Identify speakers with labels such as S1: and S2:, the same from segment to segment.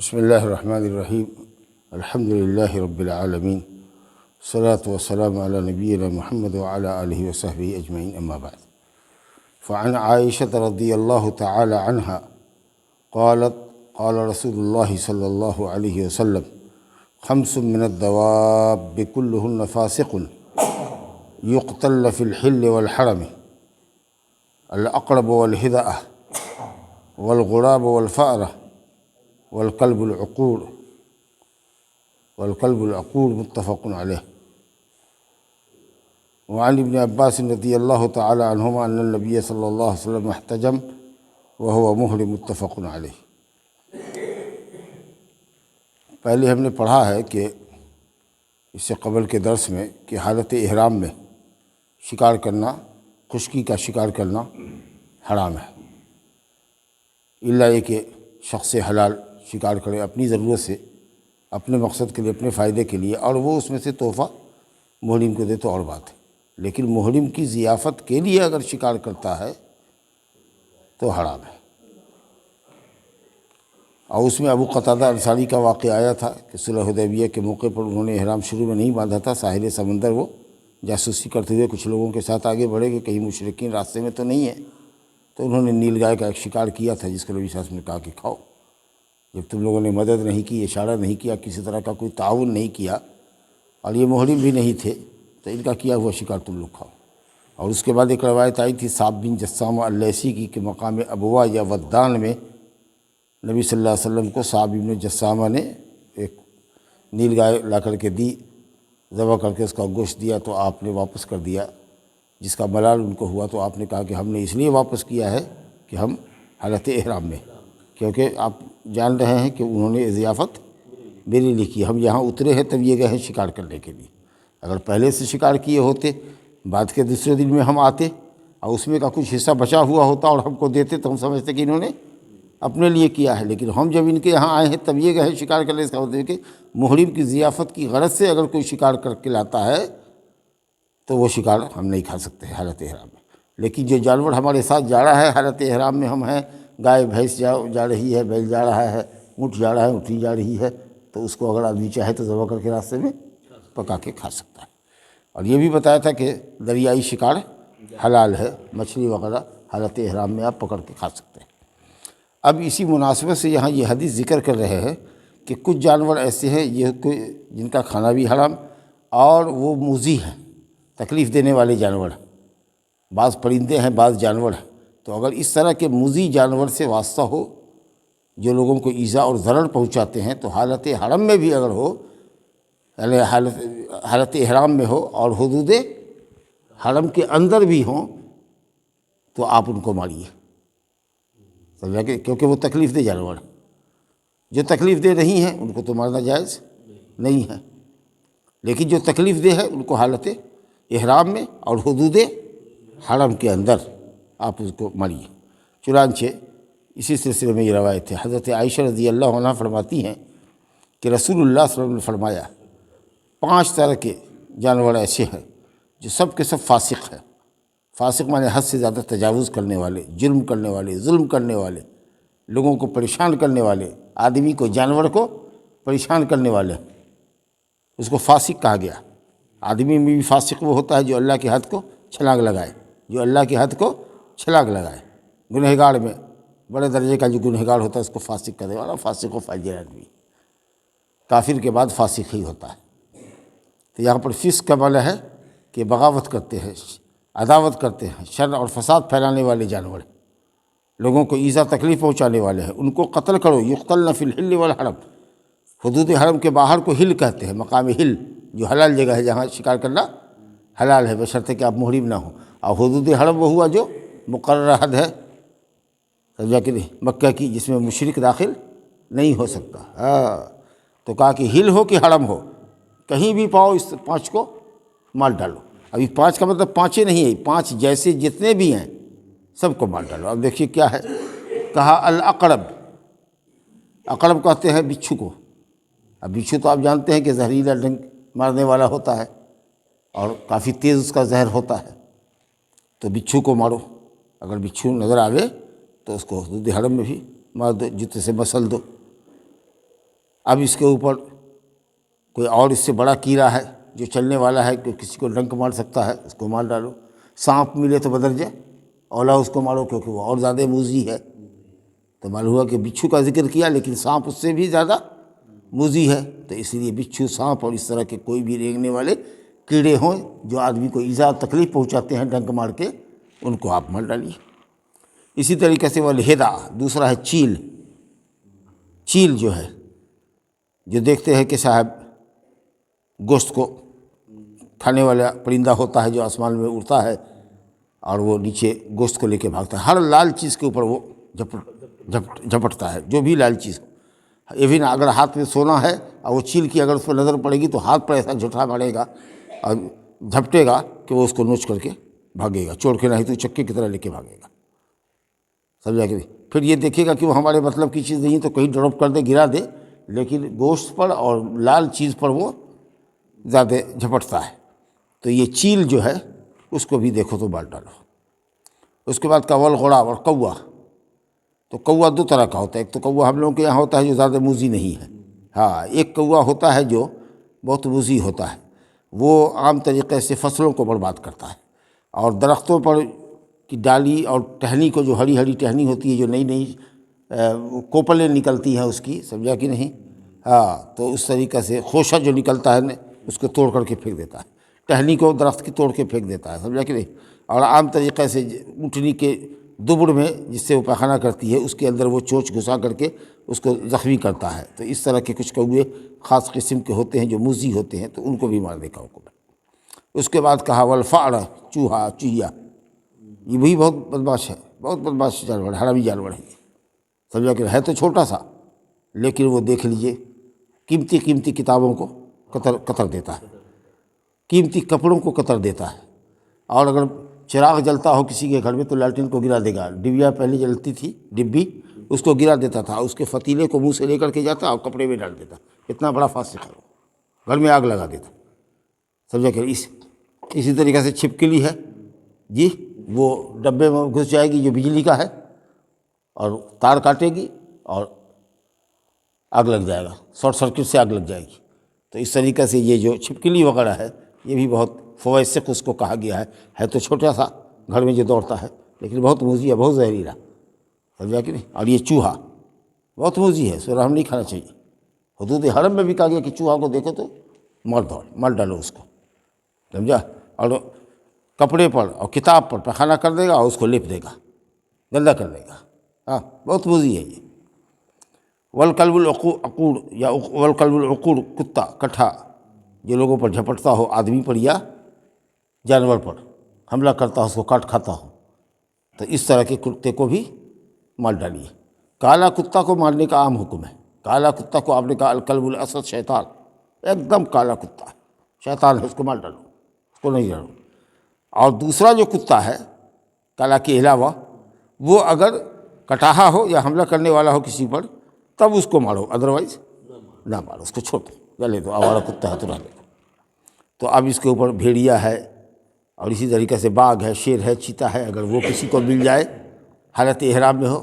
S1: بسم اللہ الرحمن الرحیم الحمد للہ رب العالمین الصلاۃ والسلام علی نبینا محمد وعلی آلہ وصحبہ اجمعین اما بعد فعن عائشة رضی اللہ تعالی عنہا قالت قال رسول اللہ صلی اللہ علیہ وسلم خمس من الدواب كلهن فاسق يقتل في الحل والحرم الأقرب والهدأة والغراب والفأرة والكلب العقور متفق علیہ۔ وعن ابن عباس رضی اللہ تعالی عنہما ان النبی صلی اللہ علیہ وسلم احتجم وهو محرم متفق علیہ۔ پہلے ہم نے پڑھا ہے کہ اس سے قبل کے درس میں کہ حالت احرام میں شکار کرنا، خشکی کا شکار کرنا حرام ہے، الا یہ کہ شخص حلال شکار کرے اپنی ضرورت سے، اپنے مقصد کے لیے، اپنے فائدے کے لیے، اور وہ اس میں سے تحفہ محرم کو دے تو اور بات ہے، لیکن محرم کی ضیافت کے لیے اگر شکار کرتا ہے تو حرام ہے۔ اور اس میں ابو قتادہ انصاری کا واقعہ آیا تھا کہ صلح حدیبیہ کے موقع پر انہوں نے احرام شروع میں نہیں باندھا تھا، ساحل سمندر وہ جاسوسی کرتے ہوئے کچھ لوگوں کے ساتھ آگے بڑھے کہ کہیں مشرکین راستے میں تو نہیں ہے، تو انہوں نے نیل گائے کا ایک شکار کیا تھا جس کو نبی صلی اللہ علیہ وسلم نے کہا کہ کھاؤ۔ جب تم لوگوں نے مدد نہیں کی، اشارہ نہیں کیا، کسی طرح کا کوئی تعاون نہیں کیا، اور یہ محرم بھی نہیں تھے، تو ان کا کیا ہوا شکار تم لوگ کھاؤ۔ اور اس کے بعد ایک روایت آئی تھی صعب بن جسامہ اللیثی کی کہ مقام ابوا یا ودان میں نبی صلی اللہ علیہ وسلم کو صعب بن جسامہ نے ایک نیل گائے لا کر کے دی، ذبح کر کے اس کا گوشت دیا، تو آپ نے واپس کر دیا، جس کا ملال ان کو ہوا، تو آپ نے کہا کہ ہم نے اس لیے واپس کیا ہے کہ ہم حالت احرام میں، کیونکہ آپ جان رہے ہیں کہ انہوں نے ضیافت میرے لیے کی، ہم یہاں اترے ہیں تب یہ گئے ہیں شکار کرنے کے لیے، اگر پہلے سے شکار کیے ہوتے بعد کے دوسرے دن میں ہم آتے اور اس میں کا کچھ حصہ بچا ہوا ہوتا اور ہم کو دیتے تو ہم سمجھتے کہ انہوں نے اپنے لیے کیا ہے، لیکن ہم جب ان کے یہاں آئے ہیں تب یہ گئے ہیں شکار کرنے، اس کا مطلب ہے کہ محرم کی ضیافت کی غرض سے اگر کوئی شکار کر کے لاتا ہے تو وہ شکار ہم نہیں کھا سکتے ہیں حالت احرام میں۔ لیکن جو جانور ہمارے ساتھ جا رہا ہے حالت احرام میں، ہم ہیں، گائے بھینس جا رہی ہے، بیل جا رہا ہے، اونٹ جا رہا ہے، اونٹنی جا رہی ہے، تو اس کو اگر آدمی چاہے تو ذبح کر کے راستے میں پکا کے کھا سکتا ہے۔ اور یہ بھی بتایا تھا کہ دریائی شکار حلال ہے، مچھلی وغیرہ حالت احرام میں آپ پکڑ کے کھا سکتے ہیں۔ اب اسی مناسبت سے یہاں یہ حدیث ذکر کر رہے ہیں کہ کچھ جانور ایسے ہیں جن کا کھانا بھی حرام اور وہ موذی ہیں، تکلیف دینے والے جانور ہیں، بعض پرندے ہیں، بعض جانور ہیں، تو اگر اس طرح کے موذی جانور سے واسطہ ہو جو لوگوں کو ایذا اور ضرر پہنچاتے ہیں، تو حالت حرم میں بھی اگر ہو، یعنی حالت احرام میں ہو اور حدود حرم کے اندر بھی ہوں، تو آپ ان کو ماریے، سمجھا کہ کیونکہ وہ تکلیف دہ جانور ہیں۔ جو تکلیف دہ نہیں ہیں ان کو تو مارنا جائز نہیں ہے، لیکن جو تکلیف دہ ہے ان کو حالت احرام میں اور حدود حرم کے اندر آپ اس کو ماریے۔ چنانچہ اسی سلسلے میں یہ روایت ہے، حضرت عائشہ رضی اللہ عنہ فرماتی ہیں کہ رسول اللہ صلی اللہ علیہ وسلم نے فرمایا 5 طرح کے جانور ایسے ہیں جو سب کے سب فاسق ہیں۔ فاسق معنی حد سے زیادہ تجاوز کرنے والے، جرم کرنے والے، ظلم کرنے والے، لوگوں کو پریشان کرنے والے، آدمی کو، جانور کو پریشان کرنے والے، اس کو فاسق کہا گیا۔ آدمی میں بھی فاسق وہ ہوتا ہے جو اللہ کی حد کو چھلانگ لگائے، جو اللہ کی حد کو چھلانگ لگائے۔ گنہگار میں بڑے درجے کا جو گنہگار ہوتا ہے اس کو فاسق کہنے والا، فاسق و فاجر آدمی، کافر کے بعد فاسق ہی ہوتا ہے۔ تو یہاں پر فسق کا معنی ہے کہ بغاوت کرتے ہیں، عداوت کرتے ہیں، شر اور فساد پھیلانے والے جانور ہیں، لوگوں کو ایذا تکلیف پہنچانے والے ہیں، ان کو قتل کرو۔ یقتلن فی الحل والحرم، حدود حرم کے باہر کو ہل کہتے ہیں، مقام ہل جو حلال جگہ ہے جہاں شکار کرنا حلال ہے، بشرطے کہ آپ محرم نہ ہوں۔ اور حدود حرم وہ ہوا جو مقررہ حد ہے، سمجھا کہ نہیں، مکہ کی، جس میں مشرک داخل نہیں ہو سکتا۔ تو کہا کہ ہل ہو کہ حرم ہو، کہیں بھی پاؤ اس 5 کو مار ڈالو۔ ابھی 5 کا مطلب 5 نہیں ہے، 5 جیسے جتنے بھی ہیں سب کو مار ڈالو۔ اب دیکھیے کیا ہے، کہا الاقرب، اقرب کہتے ہیں بچھو کو۔ اب بچھو تو آپ جانتے ہیں کہ زہریلا ڈنک مارنے والا ہوتا ہے اور کافی تیز اس کا زہر ہوتا ہے، تو بچھو کو مارو۔ اگر بچھو نظر آوے تو اس کو حدود حرم میں بھی مار دو، جوتے سے مسل دو۔ اب اس کے اوپر کوئی اور اس سے بڑا کیڑا ہے جو چلنے والا ہے، کہ کسی کو ڈنک مار سکتا ہے، اس کو مار ڈالو۔ سانپ ملے تو بدرجہ اولا اس کو مارو، کیونکہ وہ اور زیادہ موذی ہے۔ تو معلوم ہوا کہ بچھو کا ذکر کیا، لیکن سانپ اس سے بھی زیادہ موذی ہے، تو اس لیے بچھو، سانپ اور اس طرح کے کوئی بھی رینگنے والے کیڑے ہوں جو آدمی کو ایذا تکلیف پہنچاتے ہیں ڈنک مار کے، ان کو آپ مار ڈالیے۔ اسی طریقے سے والحدا، دوسرا ہے چیل۔ چیل جو ہے، جو دیکھتے ہیں کہ صاحب گوشت کو کھانے والا پرندہ ہوتا ہے جو آسمان میں اڑتا ہے اور وہ نیچے گوشت کو لے کے بھاگتا ہے، ہر لال چیز کے اوپر وہ جھپٹتا ہے، جو بھی لال چیز ہو۔ ایون اگر ہاتھ میں سونا ہے اور وہ چیل کی اگر اس پر نظر پڑے گی تو ہاتھ پر ایسا جھٹا مارے گا اور جھپٹے گا کہ وہ اس کو نوچ کر کے بھاگے گا، چھوڑ کے نہیں تو چکے کی طرح لے کے بھاگے گا، سمجھا کہ نہیں؟ پھر یہ دیکھے گا کہ وہ ہمارے مطلب کی چیز نہیں تو کہیں ڈراپ کر دے، گرا دے، لیکن گوشت پر اور لال چیز پر وہ زیادہ جھپٹتا ہے۔ تو یہ چیل جو ہے اس کو بھی دیکھو تو مار ڈالو۔ اس کے بعد کول غڑا اور کوا۔ تو کوا دو طرح کا ہوتا ہے، ایک تو کوا ہم لوگوں کے یہاں ہوتا ہے جو زیادہ موذی نہیں ہے، ہاں ایک کوا ہوتا ہے جو بہت موذی ہوتا ہے، وہ عام طریقے سے فصلوں کو برباد کرتا ہے، اور درختوں پر کی ڈالی اور ٹہنی کو، جو ہری ہری ٹہنی ہوتی ہے، جو نئی نئی کوپلیں نکلتی ہیں اس کی، سمجھا کہ نہیں؟ ہاں، تو اس طریقے سے خوشہ جو نکلتا ہے اس کو توڑ کر کے پھینک دیتا ہے، ٹہنی کو درخت کی توڑ کے پھینک دیتا ہے، سمجھا کہ نہیں؟ اور عام طریقے سے اونٹنی کے دبڑ میں جس سے وہ پخانہ کرتی ہے اس کے اندر وہ چونچ گھسا کر کے اس کو زخمی کرتا ہے۔ تو اس طرح کے کچھ کوے خاص قسم کے ہوتے ہیں جو موذی ہوتے ہیں، تو ان کو بھی مارنے کا حکم ہے۔ اس کے بعد کہا والفأر، چوہا، چوہیا، یہ بھی بہت بدماش ہے، بہت بدماش جانور ہے، حرامی جانور ہے، سمجھا کہ ہے تو چھوٹا سا، لیکن وہ دیکھ لیجئے قیمتی قیمتی کتابوں کو قطر دیتا ہے، قیمتی کپڑوں کو قطر دیتا ہے، اور اگر چراغ جلتا ہو کسی کے گھر میں تو لالٹین کو گرا دے گا، ڈبیا پہلے جلتی تھی ڈبی، اس کو گرا دیتا تھا، اس کے فتیلے کو منہ سے لے کر کے جاتا اور کپڑے میں ڈال دیتا، اتنا بڑا فاسق ہے، گھر میں آگ لگا دیتا، سمجھا کہ اسی طریقے سے چھپکلی ہے جی، وہ ڈبے میں گھس جائے گی جو بجلی کا ہے اور تار کاٹے گی اور آگ لگ جائے گا، شارٹ سرکٹ سے آگ لگ جائے گی۔ تو اس طریقے سے یہ جو چھپکلی وغیرہ ہے یہ بھی بہت فواسق اس کو کہا گیا ہے تو چھوٹا سا گھر میں جو دوڑتا ہے، لیکن بہت موذی ہے، بہت زہریلا، سمجھا کہ نہیں؟ اور یہ چوہا بہت موذی ہے، اسے رحم نہیں کھانا چاہیے۔ حدود حرم میں بھی کہا گیا کہ چوہا کو دیکھو تو مار ڈالو اس کو، سمجھا؟ اور کپڑے پر اور کتاب پر پخانہ کر دے گا اور اس کو لپ دے گا، گندا کر دے گا، ہاں بہت موذی ہے یہ۔ والکلب العقور، یا والکلب العقور، کتا، کٹھا، جو لوگوں پر جھپٹتا ہو، آدمی پر یا جانور پر حملہ کرتا ہو، اس کو کاٹ کھاتا ہو، تو اس طرح کے کتے کو بھی مار ڈالیے۔ کالا کتا کو مارنے کا عام حکم ہے، کالا کتا کو آپ نے کہا الکلب الاسود، شیطان، ایک دم کالا کتا ہے، شیطان ہے، اس کو مار ڈالو، اس کو نہیں ڈالو۔ اور دوسرا جو کتا ہے کالا کے علاوہ، وہ اگر کٹاہا ہو یا حملہ کرنے والا ہو کسی پر تب اس کو مارو، ادروائز نہ مارو، اس کو چھوڑ دو، رہنے دو، آوارہ کتا ہے تو رہنے دو۔ تو اب اس کے اوپر بھیڑیا ہے اور اسی طریقے سے باغ ہے، شیر ہے، چیتا ہے، اگر وہ کسی کو مل جائے حالت احرام میں ہو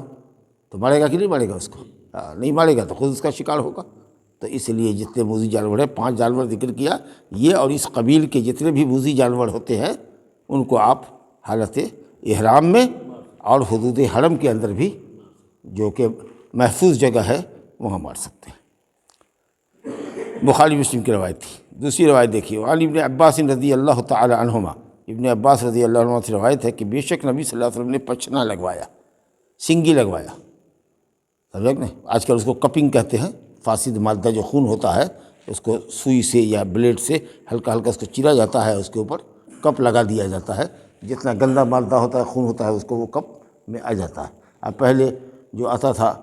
S1: تو مارے گا کہ نہیں مارے گا اس کو؟ نہیں مارے گا تو خود اس کا شکار ہوگا۔ تو اس لیے جتنے موذی جانور ہیں، 5 جانور ذکر کیا، یہ اور اس قبیل کے جتنے بھی موذی جانور ہوتے ہیں ان کو آپ حالت احرام میں اور حدود حرم کے اندر بھی، جو کہ محفوظ جگہ ہے، وہاں مار سکتے ہیں۔ بخاری مسلم کی روایت تھی۔ دوسری روایت دیکھیے، عن ابن عباس رضی اللہ تعالی عنہما، ابن عباس رضی اللہ عنہ سے روایت ہے کہ بے شک نبی صلی اللہ علیہ وسلم نے پچھنا لگوایا، سنگی لگوایا، سمجھا کہ نہیں؟ آج کل اس کو کپنگ کہتے ہیں، فاسد مادہ جو خون ہوتا ہے اس کو سوئی سے یا بلیڈ سے ہلکا ہلکا اس کو چیرا جاتا ہے، اس کے اوپر کپ لگا دیا جاتا ہے، جتنا گندا مادہ ہوتا ہے، خون ہوتا ہے، اس کو وہ کپ میں آ جاتا ہے۔ اب پہلے جو آتا تھا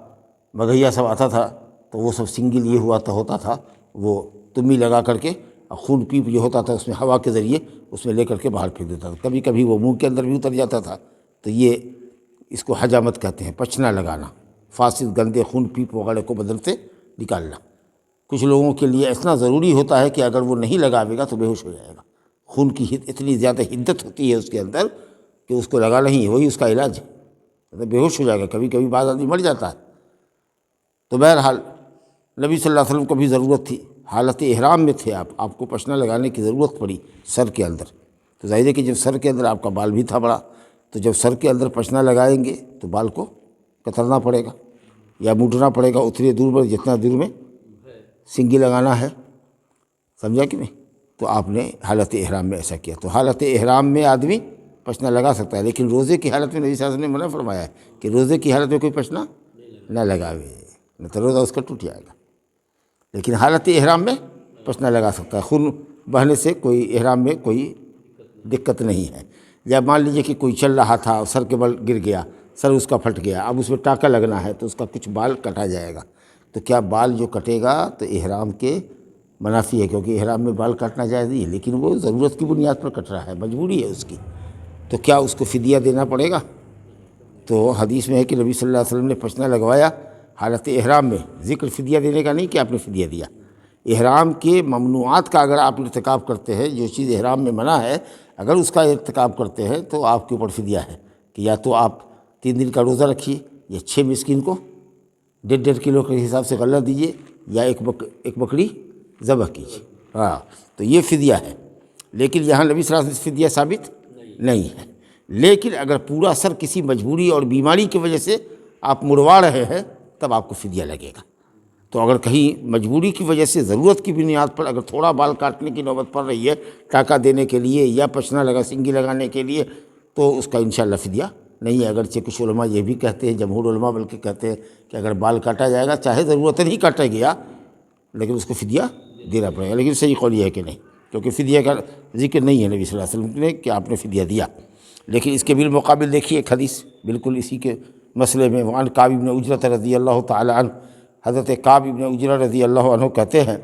S1: مگہیا سب آتا تھا تو وہ سب سنگی لیے ہوا ہوتا تھا، وہ تمی لگا کر کے خون پیپ جو ہوتا تھا اس میں ہوا کے ذریعے اس میں لے کر کے باہر پھینک دیتا تھا، کبھی کبھی وہ منہ کے اندر بھی اتر جاتا تھا۔ تو یہ اس کو حجامت کہتے ہیں، پچھنا لگانا، فاسد گندے خون پیپ وغیرہ کو بدن سے نکالنا۔ کچھ لوگوں کے لیے اتنا ضروری ہوتا ہے کہ اگر وہ نہیں لگاوے گا تو بے ہوش ہو جائے گا، خون کی اتنی زیادہ حدت ہوتی ہے اس کے اندر کہ اس کو لگانا ہی ہے، وہی اس کا علاج ہے، بے ہوش ہو جائے گا، کبھی کبھی بعض آدمی مر جاتا ہے۔ تو بہرحال نبی صلی اللہ علیہ وسلم کو بھی ضرورت تھی، حالت احرام میں تھے آپ کو پشنا لگانے کی ضرورت پڑی سر کے اندر، تو ظاہر ہے کہ جب سر کے اندر آپ کا بال بھی تھا بڑا، تو جب سر کے اندر پشنا لگائیں گے تو بال کو کترنا پڑے گا یا مونڈنا پڑے گا اتنی دور پر جتنا دور میں سنگی لگانا ہے، سمجھا کہ نہیں؟ تو آپ نے حالت احرام میں ایسا کیا۔ تو حالت احرام میں آدمی پشنا لگا سکتا ہے، لیکن روزے کی حالت میں نبی صلی اللہ علیہ وسلم نے منع فرمایا ہے کہ روزے کی حالت میں کوئی پشنا نہ لگاوے، نہ تو روزہ اس کا ٹوٹ جائے گا۔ لیکن حالت احرام میں پشنا لگا سکتا ہے، خون بہنے سے کوئی احرام میں کوئی دقت نہیں ہے۔ یا مان لیجیے کہ کوئی چل رہا تھا اور سر کے بل گر گیا، سر اس کا پھٹ گیا، اب اس میں ٹانکا لگنا ہے تو اس کا کچھ بال کٹا جائے گا، تو کیا بال جو کٹے گا تو احرام کے منافی ہے، کیونکہ احرام میں بال کاٹنا جائز نہیں ہے، لیکن وہ ضرورت کی بنیاد پر کٹ رہا ہے، مجبوری ہے اس کی، تو کیا اس کو فدیہ دینا پڑے گا؟ تو حدیث میں ہے کہ نبی صلی اللہ علیہ وسلم نے پشنا لگوایا حالت احرام میں، ذکر فدیہ دینے کا نہیں کہ آپ نے فدیہ دیا۔ احرام کے ممنوعات کا اگر آپ ارتکاب کرتے ہیں، جو چیز احرام میں منع ہے اگر اس کا ارتکاب کرتے ہیں تو آپ کے اوپر فدیہ ہے کہ یا تو آپ 3 دن کا روزہ رکھیے، یا 6 مسکین کو 1.5 کلو کے حساب سے غلہ دیجیے، یا ایک بکری ذبح کیجیے، ہاں، تو یہ فدیہ ہے۔ لیکن یہاں نبی صلی اللہ علیہ وسلم سے فدیہ ثابت نہیں ہے۔ لیکن اگر پورا سر کسی مجبوری اور بیماری کی وجہ سے آپ مڑوا رہے ہیں تب آپ کو فدیہ لگے گا۔ تو اگر کہیں مجبوری کی وجہ سے ضرورت کی بنیاد پر اگر تھوڑا بال کاٹنے کی نوبت پڑ رہی ہے ٹاکا دینے کے لیے یا پشنا سنگی لگانے کے لیے، تو اس کا انشاءاللہ فدیہ نہیں ہے۔ اگرچہ کچھ علماء یہ بھی کہتے ہیں، جمہور علماء بلکہ کہتے ہیں کہ اگر بال کاٹا جائے گا چاہے ضرورت نہیں کاٹا گیا لیکن اس کو فدیہ دینا پڑے گا، لیکن صحیح قول یہ ہے کہ نہیں، کیونکہ فدیہ کا ذکر نہیں ہے نبی صلی اللہ علیہ وسلم نے کہ آپ نے فدیہ دیا۔ لیکن اس کے بالمقابل دیکھیے ایک حدیث بالکل اسی کے مسئلے میں، وعن کعب بن عجرۃ رضی اللہ تعالی عنہ، حضرت کعب بن عجرہ رضی اللہ عنہ کہتے ہیں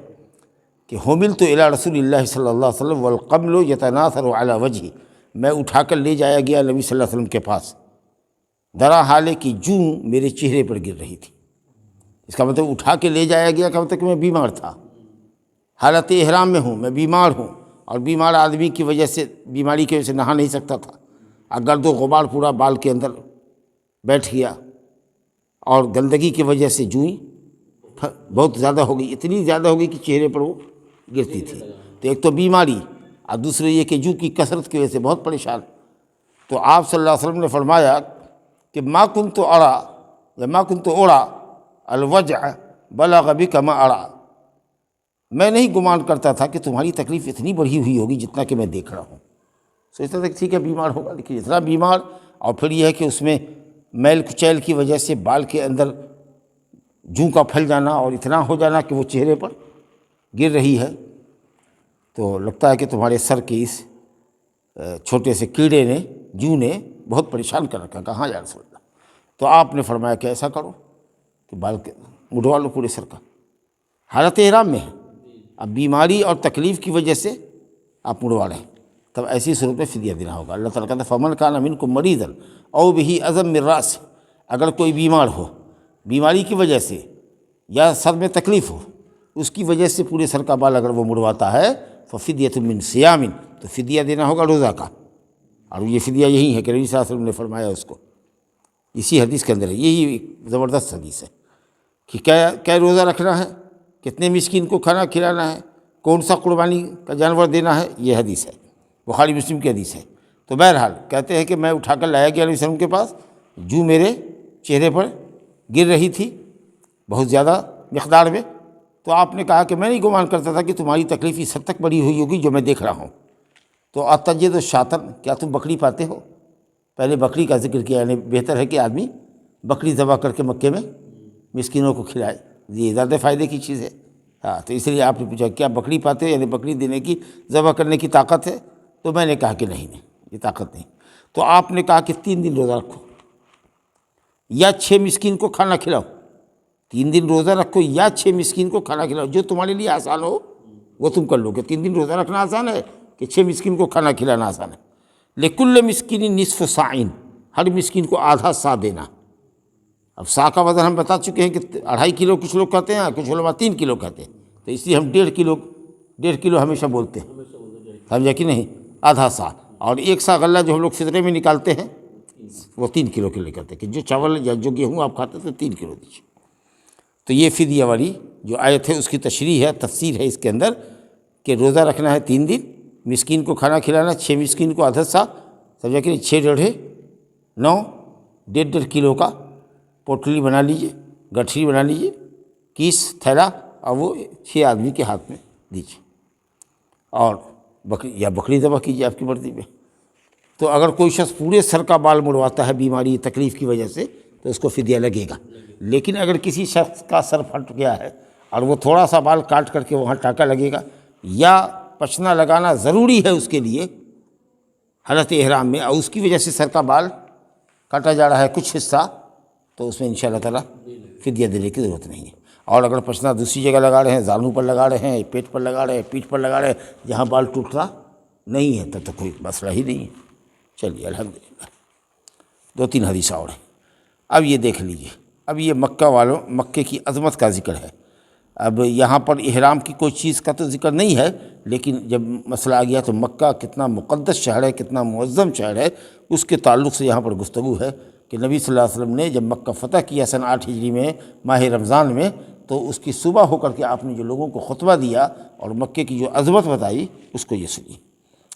S1: کہ حملت الی رسول اللہ صلی اللہ علیہ وسلم والقمل یتناثر علی وجہی، میں اٹھا کر لے جایا گیا نبی صلی اللہ علیہ وسلم کے پاس، درا حال کی جوں میرے چہرے پر گر رہی تھی۔ اس کا مطلب اٹھا کے لے جایا گیا کا مطلب کہ میں بیمار تھا، حالت احرام میں ہوں، میں بیمار ہوں، اور بیمار آدمی کی وجہ سے، بیماری کی وجہ سے نہا نہیں سکتا تھا، گرد و غبار پورا بال کے اندر بیٹھ گیا، اور گندگی کی وجہ سے جوئیں بہت زیادہ ہو گئی، اتنی زیادہ ہو گئی کہ چہرے پر وہ گرتی تھی۔ تو ایک تو بیماری، اور دوسرے یہ کہ جو کی کثرت کی وجہ سے بہت پریشان۔ تو آپ صلی اللہ علیہ وسلم نے فرمایا کہ ما کنت ارا یا ما کنت ارا الوجع بلغ بک ما ارا، میں نہیں گمان کرتا تھا کہ تمہاری تکلیف اتنی بڑھی ہوئی ہوگی جتنا کہ میں دیکھ رہا ہوں۔ سوچتا تھا کہ ٹھیک ہے بیمار ہوگا، لیکن اتنا بیمار، اور پھر یہ ہے کہ اس میں میل کچیل کی وجہ سے بال کے اندر جوں کا پھل جانا اور اتنا ہو جانا کہ وہ چہرے پر گر رہی ہے، تو لگتا ہے کہ تمہارے سر کے اس چھوٹے سے کیڑے نے، جوں نے بہت پریشان کر رکھا۔ کہاں یا رسول اللہ؟ تو آپ نے فرمایا کہ ایسا کرو کہ بال مڈوا لو پورے سر کا، حالت احرام میں ہے، اب بیماری اور تکلیف کی وجہ سے آپ مڑوا رہے ہیں، تب ایسی صورت میں فدیہ دینا ہوگا۔ اللہ تعالیٰ کہتا ہے فمن کان منکم مریضا او بہ اذی من رأسہ، اگر کوئی بیمار ہو، بیماری کی وجہ سے یا سر میں تکلیف ہو، اس کی وجہ سے پورے سر کا بال اگر وہ مڑواتا ہے ففدیۃ من صیام، تو فدیہ دینا ہوگا روزہ کا۔ اور یہ فدیہ یہی ہے کہ نبی صلی اللہ علیہ وسلم نے فرمایا اس کو، اسی حدیث کے اندر ہے، یہی زبردست حدیث ہے کہ کیا روزہ رکھنا ہے، کتنے مسکین کو کھانا کھلانا ہے، کون سا قربانی کا جانور دینا ہے، یہ حدیث ہے، بخاری مسلم کی حدیث ہے۔ تو بہرحال کہتے ہیں کہ میں اٹھا کر لایا گیا نبی صلی اللہ علیہ وسلم کے پاس، جو میرے چہرے پر گر رہی تھی بہت زیادہ مقدار میں، تو آپ نے کہا کہ میں نہیں گمان کرتا تھا کہ تمہاری تکلیف اس حد تک بڑی ہوئی ہوگی جو میں دیکھ رہا ہوں۔ تو اتجد شاطن، کیا تم بکری پاتے ہو؟ پہلے بکری کا ذکر کیا، یعنی بہتر ہے کہ آدمی بکری ذبح کر کے مکے میں مسکینوں کو کھلائے، یہ زیادہ فائدے کی چیز ہے۔ ہاں، تو اس لیے آپ نے پوچھا کیا بکری پاتے ہو، یعنی بکری دینے کی، ذبح کرنے کی طاقت ہے؟ تو میں نے کہا کہ نہیں، یہ طاقت نہیں۔ تو آپ نے کہا کہ 3 دن روزہ رکھو یا 6 مسکین کو کھانا کھلاؤ، 3 دن روزہ رکھو یا 6 مسکین کو کھانا کھلاؤ، جو تمہارے لیے آسان ہو وہ تم کر لو گے۔ 3 دن روزہ رکھنا آسان ہے کہ 6 مسکین کو کھانا کھلانا آسان ہے؟ لکل مسکین نصف صاع، ہر مسکین کو آدھا سا دینا۔ اب سا کا وزن ہم بتا چکے ہیں کہ 2.5 کلو کچھ لوگ کہتے ہیں، کچھ علماء 3 کلو کہتے ہیں، تو اس لیے ہم 1.5 کلو ہمیشہ بولتے ہیں، سمجھا کہ نہیں، آدھا سا۔ اور 1 سا غلہ جو ہم لوگ فطرے میں نکالتے ہیں وہ 3 کلو کے لیے کرتے ہیں، کہ جو چاول یا جو گیہوں آپ کھاتے ہیں تو 3 کلو دیجیے۔ تو یہ فدیہ والی جو آیت ہے اس کی تشریح ہے، تفسیر ہے اس کے اندر، کہ روزہ رکھنا ہے 3 دن، مسکین کو کھانا کھلانا 6 مسکین کو آدھا سا، سمجھا کہ 6 ڈیڑھے 9، 1.5 کلو کا پوٹلی بنا لیجئے، گٹھری بنا لیجئے، کیس تھیلا، اور وہ 6 آدمی کے ہاتھ میں دیجیے، اور بکری ذبح کیجیے آپ کی مرضی میں۔ تو اگر کوئی شخص پورے سر کا بال مڑواتا ہے بیماری تکلیف کی وجہ سے تو اس کو فدیہ لگے گا، لیکن اگر کسی شخص کا سر پھٹ گیا ہے اور وہ تھوڑا سا بال کاٹ کر کے وہاں ٹاکا لگے گا، یا پچنا لگانا ضروری ہے اس کے لیے حالت احرام میں، اور اس کی وجہ سے سر کا بال کاٹا جا رہا ہے کچھ حصہ، تو اس میں انشاءاللہ تعالیٰ فدیہ دینے کی ضرورت نہیں ہے۔ اور اگر پچنا دوسری جگہ لگا رہے ہیں، زانو پر لگا رہے ہیں، پیٹ پر لگا رہے ہیں، پیٹھ پر لگا رہے ہیں، جہاں بال ٹوٹتا نہیں ہے، تب تو کوئی مسئلہ ہی نہیں ہے۔ چلیے الحمدللہ۔ 2-3 حدیث اور ہیں۔ اب یہ دیکھ لیجئے، اب یہ مکے کی عظمت کا ذکر ہے۔ اب یہاں پر احرام کی کوئی چیز کا تو ذکر نہیں ہے، لیکن جب مسئلہ آ گیا تو مکہ کتنا مقدس شہر ہے، کتنا معظم شہر ہے، اس کے تعلق سے یہاں پر گفتگو ہے کہ نبی صلی اللہ علیہ وسلم نے جب مکہ فتح کیا سن 8 ہجری میں ماہ رمضان میں، تو اس کی صبح ہو کر کے آپ نے جو لوگوں کو خطبہ دیا اور مکے کی جو عظمت بتائی، اس کو یہ سنی۔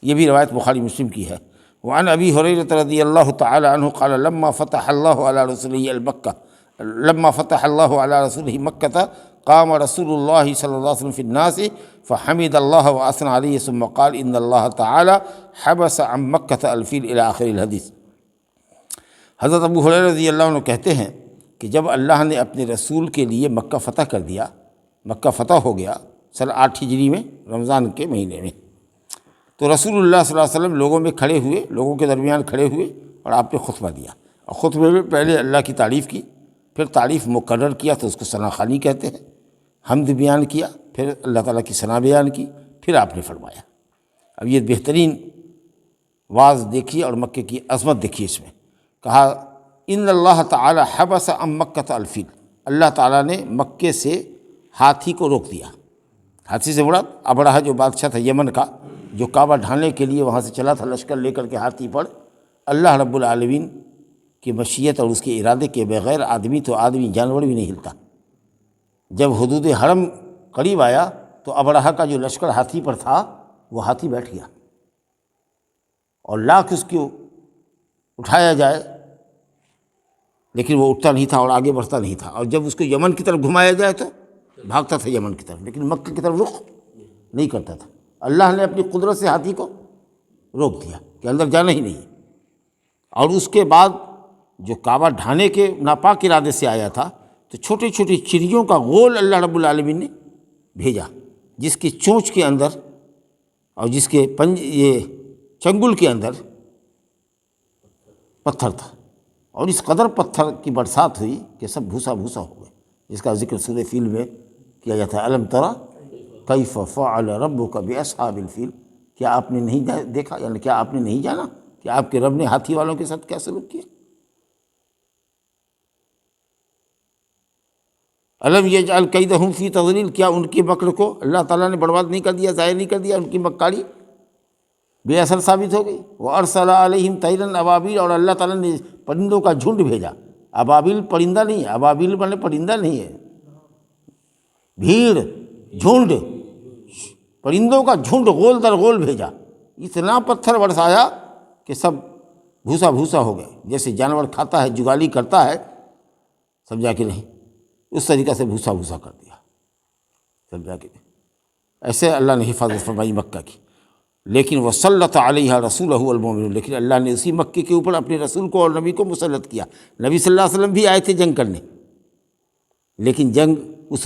S1: یہ بھی روایت بخاری مسلم کی ہے۔ وعن ابی ہریرہ رضی اللہ تعالی عنہ قال لما فتح اللہ علی رسولہ مکہ قام رسول اللہ صلی اللہ علیہ وسلم فی الناس فحمد اللہ واثنى علیہ ثم قال ان اللہ تعالی حبس عن مکہ الفیل الی آخر الحدیث۔ حضرت ابو ہریرہ رضی اللہ عنہ کہتے ہیں کہ جب اللہ نے اپنے رسول کے لیے مکہ فتح کر دیا، مکہ فتح ہو گیا سن 8 ہجری میں رمضان کے مہینے میں، تو رسول اللہ صلی اللہ علیہ وسلم لوگوں میں کھڑے ہوئے، لوگوں کے درمیان کھڑے ہوئے، اور آپ نے خطبہ دیا، اور خطبے میں پہلے اللہ کی تعریف کی، پھر تعریف مکرر کیا تو اس کو ثنا خوانی کہتے ہیں، حمد بیان کیا، پھر اللہ تعالیٰ کی ثنا بیان کی، پھر آپ نے فرمایا۔ اب یہ بہترین واعظ دیکھیے اور مکے کی عظمت دیکھیے، اس میں کہا ان اللہ تعالی حبس عن مکہ الفیل، اللہ تعالیٰ نے مکے سے ہاتھی کو روک دیا۔ ہاتھی سے مراد ابرہہ جو بادشاہ تھا یمن کا، جو کعبہ ڈھانے کے لیے وہاں سے چلا تھا لشکر لے کر کے ہاتھی پر، اللہ رب العالمین کی مشیت اور اس کے ارادے کے بغیر آدمی تو آدمی جانور بھی نہیں ہلتا۔ جب حدود حرم قریب آیا تو ابرہہ کا جو لشکر ہاتھی پر تھا وہ ہاتھی بیٹھ گیا، اور لاکھ اس کو اٹھایا جائے لیکن وہ اٹھتا نہیں تھا اور آگے بڑھتا نہیں تھا، اور جب اس کو یمن کی طرف گھمایا جائے تو بھاگتا تھا یمن کی طرف، لیکن مکہ کی طرف رخ نہیں کرتا تھا۔ اللہ نے اپنی قدرت سے ہاتھی کو روک دیا کہ اندر جانا ہی نہیں۔ اور اس کے بعد جو کعبہ ڈھانے کے ناپاک ارادے سے آیا تھا تو چھوٹی چھوٹی چڑیوں کا غول اللہ رب العالمین نے بھیجا، جس کی چونچ کے اندر اور جس کے یہ چنگل کے اندر پتھر تھا، اور اس قدر پتھر کی برسات ہوئی کہ سب بھوسا بھوسا ہو گئے، جس کا ذکر سورہ فیل میں کیا جاتا ہے۔ الم تری کیف فعل ربک باصحاب الفیل، کیا آپ نے نہیں دیکھا، یعنی کیا آپ نے نہیں جانا کہ آپ کے رب نے ہاتھی والوں کے ساتھ کیا سلوک کیا۔ الم یجعل کیدہم فی تضلیل، کیا ان کی مکر کو اللہ تعالیٰ نے برباد نہیں کر دیا، ضائع نہیں کر دیا، ان کی مکاری بے اثر ثابت ہو گئی۔ وارسل علیہم طیرا ابابیل، اور اللہ تعالیٰ نے پرندوں کا جھنڈ بھیجا۔ ابابیل پرندہ نہیں ہے، ابابیل بنے پرندہ نہیں ہے، بھیڑ، جھنڈ، پرندوں کا جھنڈ غول در غول بھیجا، اتنا پتھر برسایا کہ سب بھوسا بھوسا ہو گئے، جیسے جانور کھاتا ہے، جگالی کرتا ہے، سمجھا کہ نہیں، اس طریقہ سے بھوسا بھوسا کر دیا، سمجھا کہ نہیں۔ ایسے اللہ نے حفاظت فرمائی مکہ کی۔ لیکن وسلط علیہ رسولہ المؤمنون، لیکن اللہ نے اسی مکے کے اوپر اپنے رسول کو اور نبی کو مسلط کیا۔ نبی صلی اللہ علیہ وسلم بھی آئے تھے جنگ کرنے، لیکن جنگ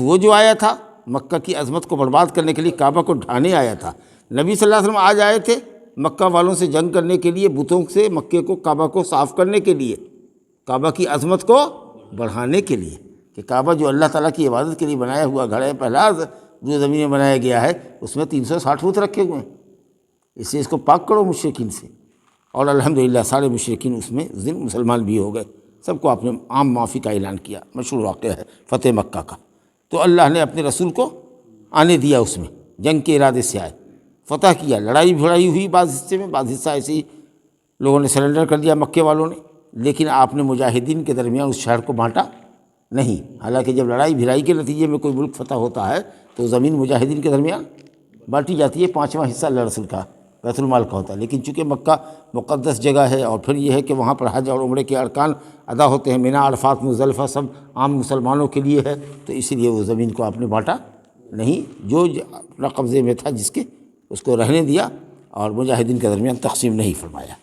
S1: وہ جو آیا تھا مکہ کی عظمت کو برباد کرنے کے لیے، کعبہ کو ڈھانے آیا تھا۔ نبی صلی اللہ علیہ وسلم آج آئے تھے مکہ والوں سے جنگ کرنے کے لیے، بتوں سے مکے کو، کعبہ کو صاف کرنے کے لیے، کعبہ کی عظمت کو بڑھانے کے لیے، کہ کعبہ جو اللہ تعالیٰ کی عبادت کے لیے بنایا ہوا گھر ہے، پہلا جو زمین میں بنایا گیا ہے، اس میں 360 بت رکھے ہوئے ہیں، اس لیے اس کو پاک کرو مشرکین سے۔ اور الحمدللہ سارے مشرکین اس میں اس دن مسلمان بھی ہو گئے، سب کو آپ نے عام معافی کا اعلان کیا۔ مشہور واقعہ ہے فتح مکہ کا۔ تو اللہ نے اپنے رسول کو آنے دیا، اس میں جنگ کے ارادے سے آئے، فتح کیا، لڑائی بھڑائی ہوئی بعض حصے میں، بعض حصہ ایسے ہی لوگوں نے سرنڈر کر دیا مکے والوں نے، لیکن آپ نے مجاہدین کے درمیان اس شہر کو بانٹا نہیں، حالانکہ جب لڑائی بھرائی کے نتیجے میں کوئی ملک فتح ہوتا ہے تو زمین مجاہدین کے درمیان بانٹی جاتی ہے، 5واں حصہ اللہ رسول کا بیت المال کا ہوتا ہے۔ لیکن چونکہ مکہ مقدس جگہ ہے اور پھر یہ ہے کہ وہاں پر حج اور عمرے کے ارکان ادا ہوتے ہیں، منی، عرفات، مزدلفہ سب عام مسلمانوں کے لیے ہے، تو اس لیے وہ زمین کو آپ نے بانٹا نہیں، جو اپنا قبضے میں تھا جس کے اس کو رہنے دیا اور مجاہدین کے درمیان تقسیم نہیں فرمایا۔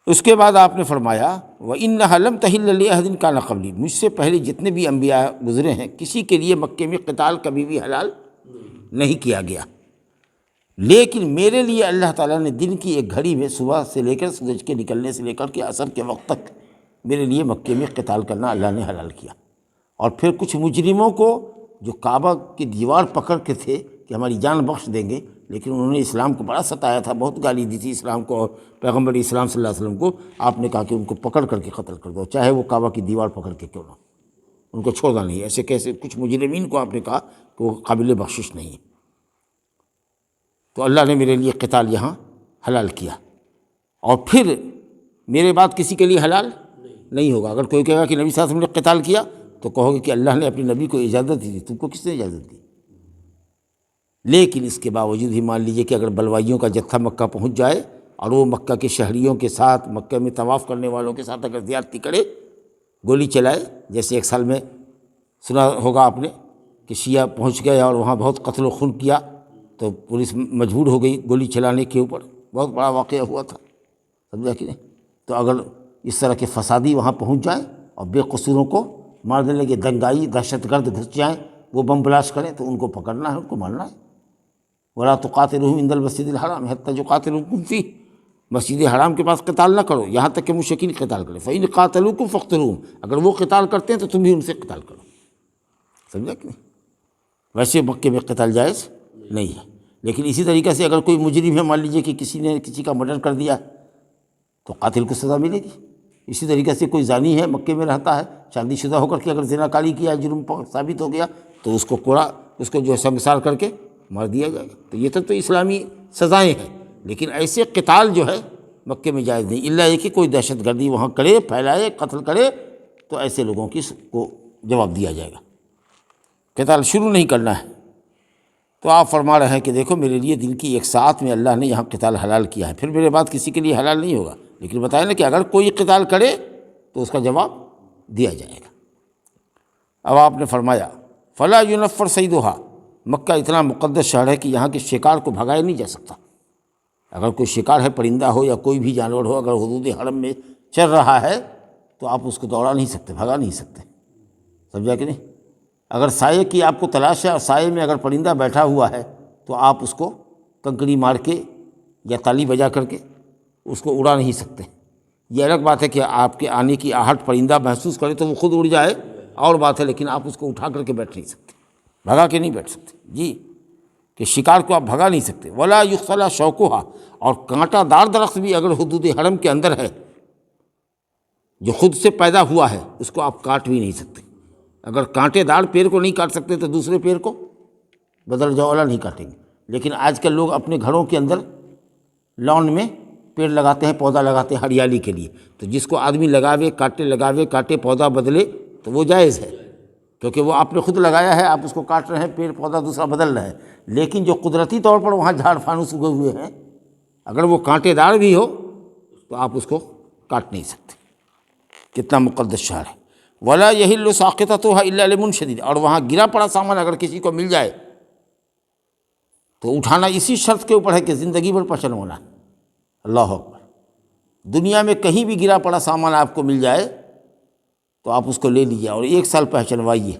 S1: اس کے بعد آپ نے فرمایا وَإِنَّهَا لَمْ تَحِلَّ لِأَحَدٍ كَانَ قَبْلِي، مجھ سے پہلے جتنے بھی انبیاء گزرے ہیں کسی کے لیے مکے میں قتال کبھی بھی حلال نہیں کیا گیا، لیکن میرے لیے اللہ تعالیٰ نے دن کی ایک گھڑی میں صبح سے لے کر سورج کے نکلنے سے لے کر کے عصر کے وقت تک میرے لیے مکے میں قتال کرنا اللہ نے حلال کیا۔ اور پھر کچھ مجرموں کو جو کعبہ کی دیوار پکڑ کے تھے کہ ہماری جان بخش دیں گے، لیکن انہوں نے اسلام کو بڑا ستایا تھا، بہت گالی دی تھی اسلام کو اور پیغمبر اسلام صلی اللہ علیہ وسلم کو، آپ نے کہا کہ ان کو پکڑ کر کے قتل کر دو، چاہے وہ کعبہ کی دیوار پکڑ کے کیوں نہ، ان کو چھوڑنا نہیں۔ ایسے کیسے کچھ مجرمین کو آپ نے کہا کہ وہ قابل بخشش نہیں ہے۔ تو اللہ نے میرے لیے قتال یہاں حلال کیا، اور پھر میرے بعد کسی کے لیے حلال نہیں ہوگا۔ اگر کوئی کہے گا کہ نبی صلی اللہ علیہ وسلم نے قتال کیا تو کہو گے کہ اللہ نے اپنے نبی کو اجازت دی تھی، تم کو کس نے اجازت دی؟ لیکن اس کے باوجود ہی مان لیجئے کہ اگر بلوائیوں کا جتھا مکہ پہنچ جائے اور وہ مکہ کے شہریوں کے ساتھ، مکہ میں طواف کرنے والوں کے ساتھ اگر زیادتی کرے، گولی چلائے، جیسے ایک سال میں سنا ہوگا آپ نے کہ شیعہ پہنچ گئے اور وہاں بہت قتل و خون کیا تو پولیس مجبور ہو گئی گولی چلانے کے اوپر، بہت بڑا واقعہ ہوا تھا، سمجھا کہ نہیں؟ تو اگر اس طرح کے فسادی وہاں پہنچ جائیں اور بے قصوروں کو مار دینے لگے، دنگائی دہشت گرد گھس جائیں، وہ بم بلاسٹ کریں، تو ان کو پکڑنا ہے، ان کو مارنا ہے۔ وَلَا تُقَاتِلُوهُمْ عِنْدَ الْمَسْجِدِ الْحَرَامِ حَتَّىٰ يُقَاتِلُوكُمْ فِيهِ، مسجد حرام کے پاس قتال نہ کرو یہاں تک کہ مشرکین قتال کریں۔ فَإِنْ قَاتَلُوكُمْ فَاقْتُلُوهُمْ، اگر وہ قتال کرتے ہیں تو تم بھی ان سے قتال کرو، سمجھا کہ نہیں؟ ویسے مکے میں قتال جائز نہیں ہے، لیکن اسی طریقے سے اگر کوئی مجرم ہے، مان لیجیے کہ کسی نے کسی کا مرڈر کر دیا تو قاتل کو سزا ملے گی۔ اسی طریقے سے کوئی زانی ہے، مکے میں رہتا ہے، شادی شدہ ہو کر کے اگر زنا کاری کیا، جرم ثابت ہو گیا تو اس کو کوڑا، اس کو جو ہے سنگسار کر کے مار دیا جائے گا۔ تو یہ تو اسلامی سزائیں ہیں، لیکن ایسے قتال جو ہے مکے میں جائز نہیں، الا یہ کہ کوئی دہشت گردی وہاں کرے، پھیلائے، قتل کرے، تو ایسے لوگوں کی کو جواب دیا جائے گا، قتال شروع نہیں کرنا ہے۔ تو آپ فرما رہے ہیں کہ دیکھو میرے لیے دن کی ایک ساعت میں اللہ نے یہاں قتال حلال کیا ہے، پھر میرے بعد کسی کے لیے حلال نہیں ہوگا، لیکن بتائیں نا کہ اگر کوئی قتال کرے تو اس کا جواب دیا جائے گا۔ اب آپ نے فرمایا فلا ينفر صیدھا، مکہ اتنا مقدس شہر ہے کہ یہاں کے شکار کو بھگایا نہیں جا سکتا۔ اگر کوئی شکار ہے، پرندہ ہو یا کوئی بھی جانور ہو، اگر حدود حرم میں چل رہا ہے تو آپ اس کو دوڑا نہیں سکتے، بھگا نہیں سکتے، سمجھا کہ نہیں؟ اگر سائے کی آپ کو تلاش ہے اور سائے میں اگر پرندہ بیٹھا ہوا ہے تو آپ اس کو کنکڑی مار کے یا تالی بجا کر کے اس کو اڑا نہیں سکتے۔ یہ الگ بات ہے کہ آپ کے آنے کی آہٹ پرندہ محسوس کرے تو وہ خود اڑ جائے، اور بات ہے، لیکن آپ اس کو اٹھا کر کے بیٹھ نہیں سکتے، بھگا کے نہیں بیٹھ سکتے جی، کہ شکار کو آپ بھگا نہیں سکتے۔ ولا یقتلى شوکھا، اور کانٹا دار درخت بھی اگر حدود حرم کے اندر ہے جو خود سے پیدا ہوا ہے اس کو آپ کاٹ بھی نہیں سکتے۔ اگر کانٹے دار پیڑ کو نہیں کاٹ سکتے تو دوسرے پیڑ کو بدل جاؤ والا نہیں کاٹیں گے۔ لیکن آج کل لوگ اپنے گھروں کے اندر لان میں پیڑ لگاتے ہیں، پودا لگاتے ہیں ہریالی کے لیے، تو جس کو آدمی لگاوے، کاٹے پودا بدلے تو وہ جائز ہے، کیونکہ وہ آپ نے خود لگایا ہے، آپ اس کو کاٹ رہے ہیں، پیڑ پودا دوسرا بدل رہا ہے۔ لیکن جو قدرتی طور پر وہاں جھاڑ فانوس اگے ہوئے ہیں، اگر وہ کانٹے دار بھی ہو تو آپ اس کو کاٹ نہیں سکتے۔ کتنا مقدس شہر ہے۔ ولا یحل ساقطتها الا لمنشد، اور وہاں گرا پڑا سامان اگر کسی کو مل جائے تو اٹھانا اسی شرط کے اوپر ہے کہ زندگی بھر پہچان ہونا ہے۔ اللہ اکبر، دنیا میں کہیں بھی گرا پڑا سامان آپ کو مل جائے تو آپ اس کو لے لیجیے اور 1 سال پہچنوائیے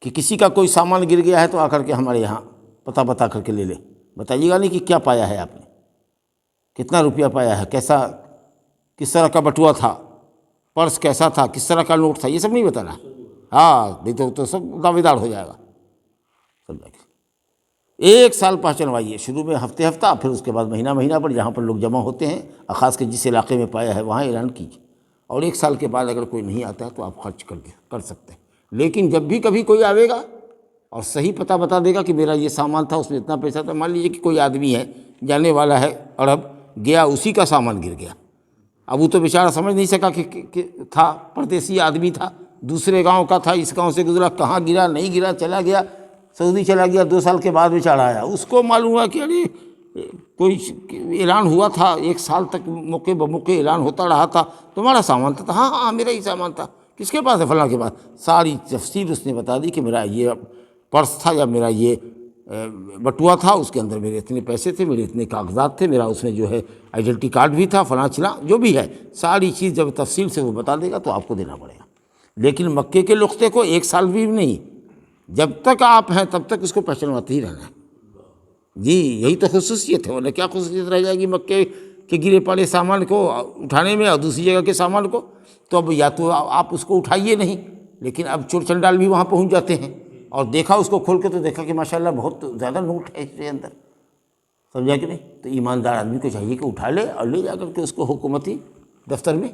S1: کہ کسی کا کوئی سامان گر گیا ہے تو آ کر کے ہمارے یہاں پتہ بتا کر کے لے لے، بتائیے گا نہیں کہ کیا پایا ہے آپ نے، کتنا روپیہ پایا ہے، کیسا، کس طرح کا بٹوا تھا، پرس کیسا تھا، کس طرح کا نوٹ تھا، یہ سب نہیں بتانا۔ ہاں نہیں تو سب دعوے دار ہو جائے گا۔ 1 سال پہچنوائیے، شروع میں ہفتہ، پھر اس کے بعد مہینہ پر، جہاں پر لوگ جمع ہوتے ہیں، خاص کر جس علاقے میں پایا ہے وہاں اعلان کیجیے، اور 1 سال کے بعد اگر کوئی نہیں آتا ہے تو آپ خرچ کر سکتے ہیں۔ لیکن جب بھی کبھی کوئی آئے گا اور صحیح پتہ بتا دے گا کہ میرا یہ سامان تھا، اس میں اتنا پیسہ تھا، مان لیجیے کہ کوئی آدمی ہے جانے والا ہے عرب، گیا اسی کا سامان گر گیا، اب وہ تو بیچارہ سمجھ نہیں سکا کہ تھا پردیسی آدمی تھا، دوسرے گاؤں کا تھا، اس گاؤں سے گزرا، کہاں گرا نہیں گرا، چلا گیا سعودی چلا گیا، 2 سال کے بعد بیچارہ آیا، اس کو معلوم ہوا کہ ارے کوئی اعلان ہوا تھا، 1 سال تک موقع بموقع اعلان ہوتا رہا تھا، تمہارا سامان تھا؟ ہاں ہاں میرا ہی سامان تھا۔ کس کے پاس ہے؟ فلاں کے پاس۔ ساری تفصیل اس نے بتا دی کہ میرا یہ پرس تھا یا میرا یہ بٹوا تھا، اس کے اندر میرے اتنے پیسے تھے، میرے اتنے کاغذات تھے، میرا اس میں جو ہے آئیڈینٹی کارڈ بھی تھا، فلاں چلا جو بھی ہے ساری چیز جب تفصیل سے وہ بتا دے گا تو آپ کو دینا پڑے گا۔ لیکن مکے کے نقطے کو 1 سال بھی نہیں، جب تک آپ ہیں تب تک اس کو پہچانواتے ہی رہنا ہے۔ جی یہی تو خصوصیت ہے، ورنہ کیا خصوصیت رہ جائے گی مکے کے گرے پڑے سامان کو اٹھانے میں اور دوسری جگہ کے سامان کو؟ تو اب یا تو آپ اس کو اٹھائیے نہیں، لیکن اب چور چنڈال بھی وہاں پہنچ جاتے ہیں، اور دیکھا اس کو کھول کے تو دیکھا کہ ماشاءاللہ بہت زیادہ نوٹ ہے اس کے اندر، سمجھا کہ نہیں؟ تو ایماندار آدمی کو چاہیے کہ اٹھا لے اور لے جا کر کے اس کو حکومتی دفتر میں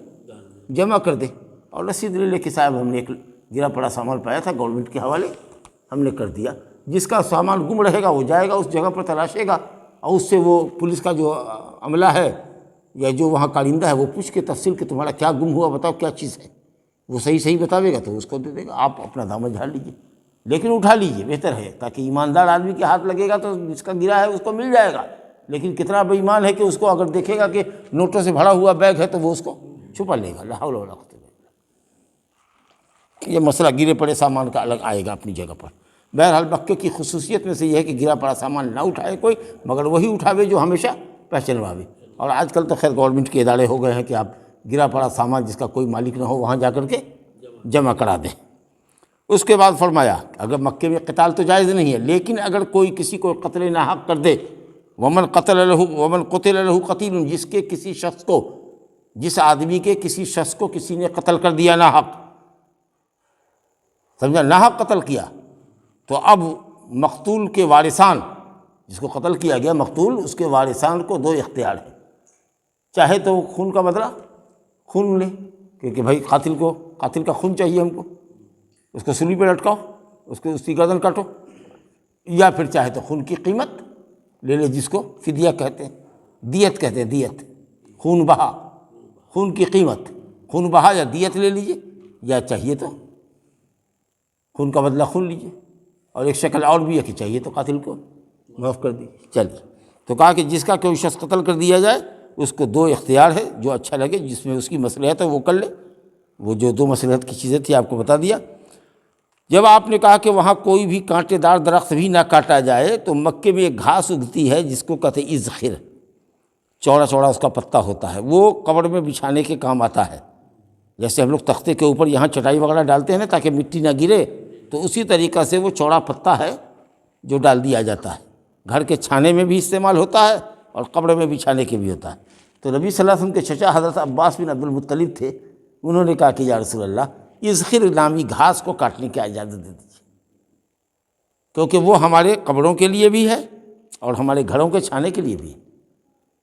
S1: جمع کر دے، اور رسید لے کہ صاحب ہم نے ایک گرا پڑا سامان پایا تھا گورنمنٹ کے حوالے، ہم نے کر دیا۔ جس کا سامان گم رہے گا وہ جائے گا اس جگہ پر تلاشے گا، اور اس سے وہ پولیس کا جو عملہ ہے یا جو وہاں کارندہ ہے وہ پوچھ کے تفصیل کہ تمہارا کیا گم ہوا، بتاؤ کیا چیز ہے، وہ صحیح بتاوے گا تو اس کو دے دے گا، آپ اپنا دامن جھاڑ لیجیے، لیکن اٹھا لیجیے بہتر ہے، تاکہ ایماندار آدمی کے ہاتھ لگے گا تو جس کا گرا ہے اس کو مل جائے گا۔ لیکن کتنا بے ایمان ہے کہ اس کو اگر دیکھے گا کہ نوٹوں سے بھرا ہوا بیگ ہے تو وہ اس کو چھپا لے گا۔ لا حول ولا قوت الا باللہ۔ یہ مسئلہ گرے پڑے سامان کا الگ آئے گا اپنی جگہ پر۔ بہرحال مکے کی خصوصیت میں سے یہ ہے کہ گرا پڑا سامان نہ اٹھائے کوئی، مگر وہی اٹھاوے جو ہمیشہ پہچانواوے۔ اور آج کل تو خیر گورنمنٹ کے ادارے ہو گئے ہیں کہ آپ گرا پڑا سامان جس کا کوئی مالک نہ ہو وہاں جا کر کے جمع کرا دیں۔ اس کے بعد فرمایا اگر مکے میں قتال تو جائز نہیں ہے، لیکن اگر کوئی کسی کو قتل ناحق کر دے، ومن قتل له قتیل، جس کے کسی شخص کو، جس آدمی کے کسی شخص کو کسی نے قتل کر دیا ناحق، سمجھا، ناحق قتل کیا، تو اب مقتول کے وارثان، جس کو قتل کیا گیا مقتول، اس کے وارثان کو 2 اختیار ہے۔ چاہے تو وہ خون کا بدلہ خون لے کہ بھائی قاتل کا خون چاہیے ہم کو، اس کو سولی پہ لٹکاؤ، اس کی گردن کاٹو، یا پھر چاہے تو خون کی قیمت لے لے، جس کو فدیہ کہتے ہیں، دیت کہتے ہیں، دیت، خون بہا، خون کی قیمت، خون بہا یا دیت لے لیجئے، یا چاہیے تو خون کا بدلہ خون لیجئے۔ اور ایک شکل اور بھی ہے کہ چاہیے تو قاتل کو معاف کر دیجیے۔ چلیے، تو کہا کہ جس کا کوئی شخص قتل کر دیا جائے اس کو 2 اختیار ہے، جو اچھا لگے، جس میں اس کی مصلحت ہے وہ کر لے۔ وہ جو 2 مصلحت کی چیزیں تھیں آپ کو بتا دیا۔ جب آپ نے کہا کہ وہاں کوئی بھی کانٹے دار درخت بھی نہ کاٹا جائے، تو مکے میں ایک گھاس اگتی ہے جس کو کہتے ہیں اذخر، چوڑا چوڑا اس کا پتا ہوتا ہے، وہ قبر میں بچھانے کے کام آتا ہے۔ جیسے ہم لوگ تختے کے اوپر یہاں چٹائی وغیرہ ڈالتے ہیں نا تاکہ مٹی نہ گرے، تو اسی طریقہ سے وہ چوڑا پتا ہے جو ڈال دیا جاتا ہے، گھر کے چھانے میں بھی استعمال ہوتا ہے اور قبر میں بچھانے کے بھی ہوتا ہے۔ تو نبی صلی اللہ علیہ وسلم کے چچا حضرت عباس بن عبد المطلب تھے، انہوں نے کہا کہ یا رسول اللہ اذخر نامی گھاس کو کاٹنے کی اجازت دے دیجیے، کیونکہ وہ ہمارے قبروں کے لیے بھی ہے اور ہمارے گھروں کے چھانے کے لیے بھی ہے،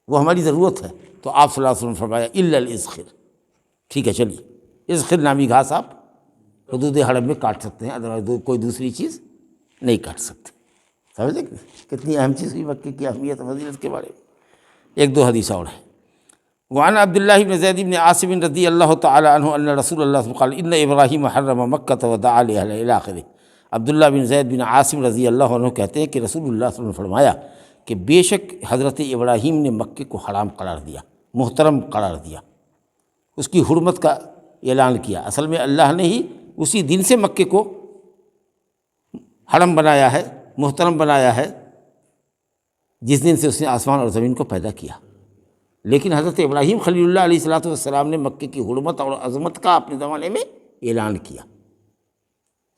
S1: وہ ہماری ضرورت ہے۔ تو آپ صلی اللہ علیہ وسلم نے فرمایا الا الاذخر، ٹھیک ہے چلیے، اذخر نامی گھاس آپ حدود حرم میں کاٹ سکتے ہیں، ادروائز کوئی دوسری چیز نہیں کاٹ سکتے۔ سمجھے کتنی اہم چیز ہوئی مکے کی اہمیت و فضیلت کے بارے میں۔ 1-2 حدیث اور ہیں۔ وعن عبداللہ بن زید بن عاصم رضی اللہ تعالی عنہ ان رسول اللہ صلی اللہ علیہ وسلم قال ان ابراہیم حرم مکہ ودعا لأہلہ الی آخرہ۔ عبداللہ بن زید بن عاصم رضی اللہ عنہ کہتے ہیں کہ رسول اللہ صلی اللہ علیہ وسلم نے فرمایا کہ بے شک حضرت ابراہیم نے مکے کو حرام قرار دیا، محترم قرار دیا، اس کی حرمت کا اعلان کیا۔ اصل میں اللہ نے ہی اسی دن سے مکے کو حرم بنایا ہے، محترم بنایا ہے، جس دن سے اس نے آسمان اور زمین کو پیدا کیا۔ لیکن حضرت ابراہیم خلیل اللہ علیہ الصلوۃ والسلام نے مکے کی حرمت اور عظمت کا اپنے زمانے میں اعلان کیا،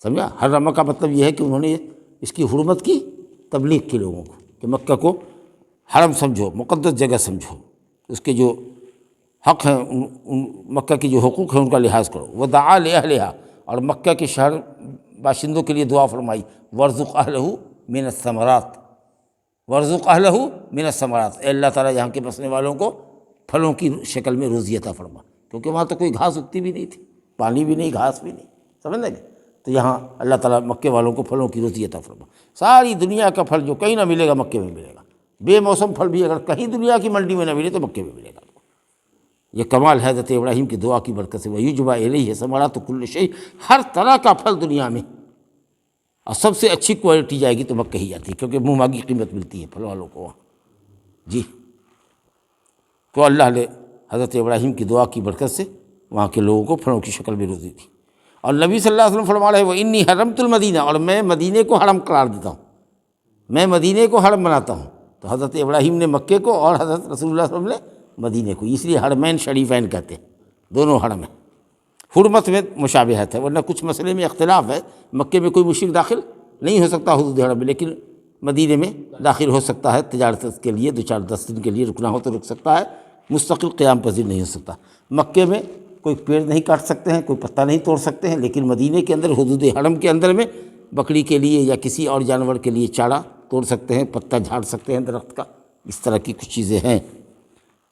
S1: سمجھا۔ حرم کا مطلب یہ ہے کہ انہوں نے اس کی حرمت کی تبلیغ کی لوگوں کو، کہ مکہ کو حرم سمجھو، مقدس جگہ سمجھو، اس کے جو حق ہیں، مکہ کی جو حقوق ہیں ان کا لحاظ کرو۔ ودعا لأہلہا، اور مکہ کے شہر باشندوں کے لیے دعا فرمائی، وارزق اہلہ من الثمرات، وارزق اہلہ من الثمرات، اے اللہ تعالیٰ یہاں کے بسنے والوں کو پھلوں کی شکل میں روزی عطا فرما، کیونکہ وہاں تو کوئی گھاس اگتی بھی نہیں تھی، پانی بھی نہیں، گھاس بھی نہیں، سمجھ لیں گے، تو یہاں اللہ تعالیٰ مکے والوں کو پھلوں کی روزی عطا فرما۔ ساری دنیا کا پھل جو کہیں نہ ملے گا مکے میں ملے گا، بے موسم پھل بھی اگر کہیں دنیا کی منڈی میں نہ ملے تو مکے میں ملے گا۔ یہ کمال ہے حضرت ابراہیم کی دعا کی برکت سے، وَيُجْبَى إِلَيْهِ ثَمَرَاتُ كُلِّ شَيْءٍ، ہر طرح کا پھل دنیا میں، اور سب سے اچھی کوالٹی جائے گی تو مکہ ہی جاتی ہے، کیونکہ منہ مانگی قیمت ملتی ہے پھل والوں کو وہاں۔ جی، تو اللہ نے حضرت ابراہیم کی دعا کی برکت سے وہاں کے لوگوں کو پھلوں کی شکل میں روزی دی۔ اور نبی صلی اللہ علیہ وسلم فرما رہے ہیں وَإِنِّي حَرَمْتُ الْمَدِينَةَ، اور میں مدینے کو حرم قرار دیتا ہوں، میں مدینے کو حرم بناتا ہوں۔ تو حضرت ابراہیم نے مکے کو اور حضرت رسول اللہ صلی اللہ علیہ وسلم نے مدینے کو، اس لیے حرمین شریفین کہتے ہیں، دونوں حرم ہیں۔ حرمت میں مشابہت ہے، ورنہ کچھ مسئلے میں اختلاف ہے، مکے میں کوئی مشرک داخل نہیں ہو سکتا حدود حرم میں، لیکن مدینے میں داخل ہو سکتا ہے، تجارت کے لیے 2-4 دن کے لیے رکنا ہو تو رک سکتا ہے، مستقل قیام پذیر نہیں ہو سکتا۔ مکے میں کوئی پیڑ نہیں کاٹ سکتے ہیں، کوئی پتا نہیں توڑ سکتے ہیں، لیکن مدینے کے اندر حدود حرم کے اندر میں بکری کے لیے یا کسی اور جانور کے لیے چارہ توڑ سکتے ہیں، پتا جھاڑ سکتے ہیں درخت کا، اس طرح کی کچھ چیزیں ہیں۔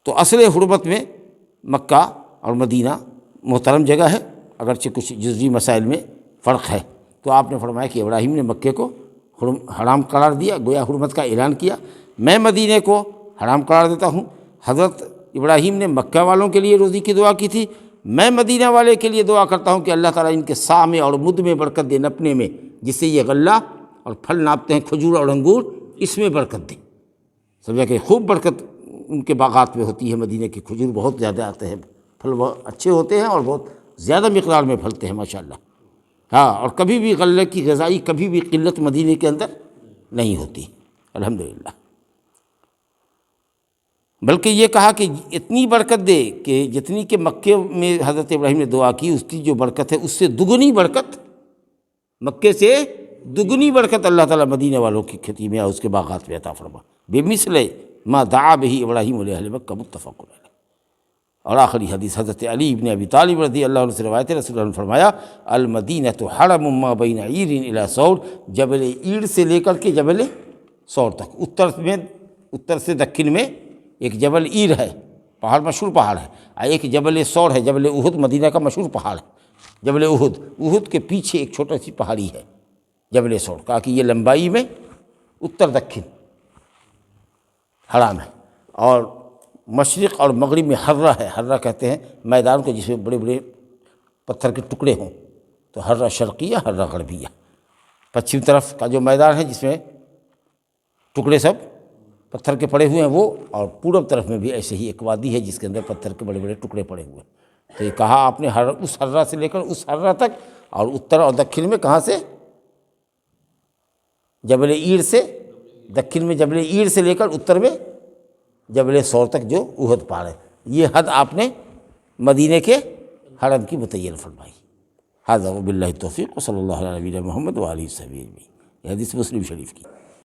S1: تو اصل حرمت میں مکہ اور مدینہ محترم جگہ ہے، اگرچہ کچھ جزوی مسائل میں فرق ہے۔ تو آپ نے فرمایا کہ ابراہیم نے مکے کو حرام قرار دیا، گویا حرمت کا اعلان کیا، میں مدینے کو حرام قرار دیتا ہوں۔ حضرت ابراہیم نے مکہ والوں کے لیے روزی کی دعا کی تھی، میں مدینہ والے کے لیے دعا کرتا ہوں کہ اللہ تعالیٰ ان کے سا میں اور مد میں برکت دے، نپنے میں، جس سے یہ غلہ اور پھل ناپتے ہیں کھجور اور انگور، اس میں برکت دے۔ سمجھا کہ خوب برکت ان کے باغات میں ہوتی ہے، مدینہ کے کھجور بہت زیادہ آتے ہیں، پھل بہت اچھے ہوتے ہیں اور بہت زیادہ مقدار میں پھلتے ہیں ماشاءاللہ۔ ہاں، اور کبھی بھی غلے کی غذائی کبھی بھی قلت مدینہ کے اندر نہیں ہوتی الحمدللہ۔ بلکہ یہ کہا کہ اتنی برکت دے کہ جتنی کہ مکے میں حضرت ابراہیم نے دعا کی، اس کی جو برکت ہے اس سے دگنی برکت، مکے سے دگنی برکت اللہ تعالیٰ مدینہ والوں کی کھیتی میں اور اس کے باغات میں عطا فرما، بمثل ما دعا بہ ابراہیم علیہ مکہ، متفق علیہ۔ اور آخری حدیث حضرت علی ابن ابی طالب رضی اللہ عنہ سے روایت ہے، رسول اللہ نے فرمایا المدینۃ حرم ما بین عیر الی ثور، جبل عیر سے لے کر کے جبل ثور تک، اتر سے دکن میں ایک جبل عیر ہے، پہاڑ مشہور پہاڑ ہے، اور ایک جبل ثور ہے، جبل احد مدینہ کا مشہور پہاڑ ہے، جبل احد کے پیچھے ایک چھوٹا سی پہاڑی ہے جبل ثور، کہا کہ یہ لمبائی میں اتر دکن حرام ہے، اور مشرق اور مغرب میں حرہ ہے، حرہ کہتے ہیں میدان کو جس میں بڑے بڑے پتھر کے ٹکڑے ہوں، تو حرہ شرقیہ حرہ غربیہ، پچھم طرف کا جو میدان ہے جس میں ٹکڑے سب پتھر کے پڑے ہوئے ہیں وہ، اور پورب طرف میں بھی ایسے ہی ایک وادی ہے جس کے اندر پتھر کے بڑے بڑے ٹکڑے پڑے ہوئے ہیں۔ تو یہ کہا آپ نے اس حرہ سے لے کر اس حرہ تک، اور اتر اور دکن میں کہاں سے؟ جبل عیر سے، دکن میں جبل عیر سے لے کر اتر میں جبل ثور تک جو احد پہاڑ ہے، یہ حد آپ نے مدینے کے حرم کی متعین فرمائی۔ ھذا وباللہ التوفیق، وصلی اللہ علیہ نبینا محمد وآلہ وصحبہ اجمعین۔ یہ حدیث مسلم شریف کی۔